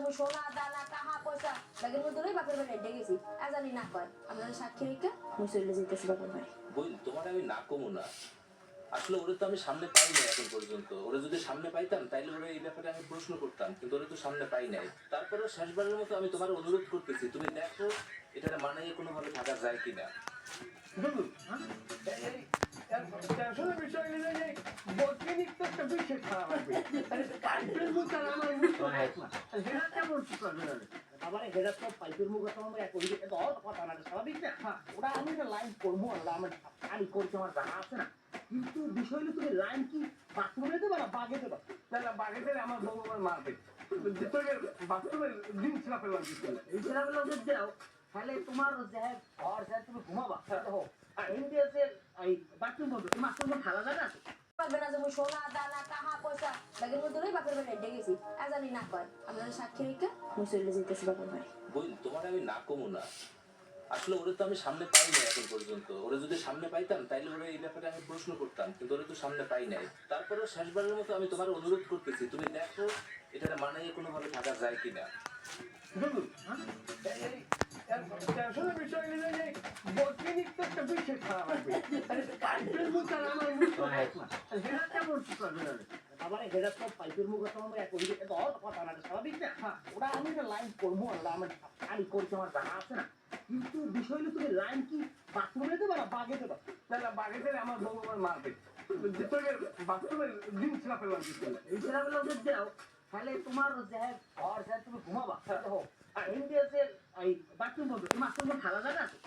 আমি সোনা দানা টাকা পয়সা ব্যাগের মধ্যে রই বাপের বাড়ি হেঁটে গেছি জানি না কয় আপনারা সাক্ষী রেখে আমি চলে যেতেছি বাপের বাড়ি। বই তোমার আমি না কমু না, আসলে ওরে তো আমি সামনে পাই নাই এখন পর্যন্ত। ওরে যদি সামনে পাইতাম তাইলে ওরে এই ব্যাপারে আমি প্রশ্ন করতাম, কিন্তু ওরে তো সামনে পাই নাই। তারপরেও শেষবারের মতো আমি তোমার অনুরোধ করতেছি, তুমি দেখো এটা মানাইয়ে কোনোভাবে থাকা যায় কিনা। টেনশনের বিষয় হলো যে বৈজ্ঞানিক তো একটা বিষয় খারাপ লাগবে পাইপের মুখ আর আমার মুখ সেটা কেমন কি করবে আবার হেরা তো পাইপের মুখ তো আমরা করি এটা অত কথা না স্বাভাবিক না ওটা আমি একটা লাইন করবো না আমি করছি আমার জানা আছে না, কিন্তু বিষয় হলো তুমি লাইন কি বাথরুমে দেবে না বাগে দেবে না বাগে দিলে আমার বউ আমার মারবে বাথরুমের দিন ছেলা পেলাম এই ছেলা পেলাম দাও তাহলে তোমার যে ঘর যা তুমি ঘুমাবা আর ইন্ডিয়াতে এই বাথরুম বলতে তোমার কোনো খালা জায়গা আছে পারবে না যে আমি সোনা দানা টাকা পয়সা ব্যাগের মধ্যে রই বাপের বাড়ি হেঁটে গেছি জানি না কয় আপনারা সাক্ষী রেখে আমি চলে যেতেছি বাপের বাড়ি। বই তোমার আমি না কমু না, আসলে ওরে তো আমি সামনে পাই নাই এখন পর্যন্ত। ওরে যদি সামনে পাইতাম তাইলে ওরে এই ব্যাপারে আমি প্রশ্ন করতাম, কিন্তু ওরে তো সামনে পাই নাই। তারপরেও শেষবারের মতো আমি তোমার অনুরোধ করতেছি, তুমি দেখো এটা মানাইয়ে কোনোভাবে থাকা যায় কিনা। টেনশনের বিষয় হলো যে বৈজ্ঞানিক তো একটা বিষয় খারাপ লাগবে পাইপের মুখ আর আমার মুখ সেটা কেমন কি করবে আবার হেরা তো পাইপের মুখ তো আমরা করি এটা অত কথা না স্বাভাবিক না ওটা আমি একটা লাইন করবো না আমি করছি আমার জানা আছে না, কিন্তু বিষয় হলো তুমি লাইন কি বাথরুমে দেবে না বাগে দেবে না বাগে দিলে আমার বউ আমার মারবে বাথরুমের দিন ছেলা পেলাম এই ছেলা পেলাম দাও তাহলে তোমার যে ঘর যা তুমি ঘুমাবা আর ইন্ডিয়াতে এই বাথরুম বলতে তোমার কোনো খালা জায়গা আছে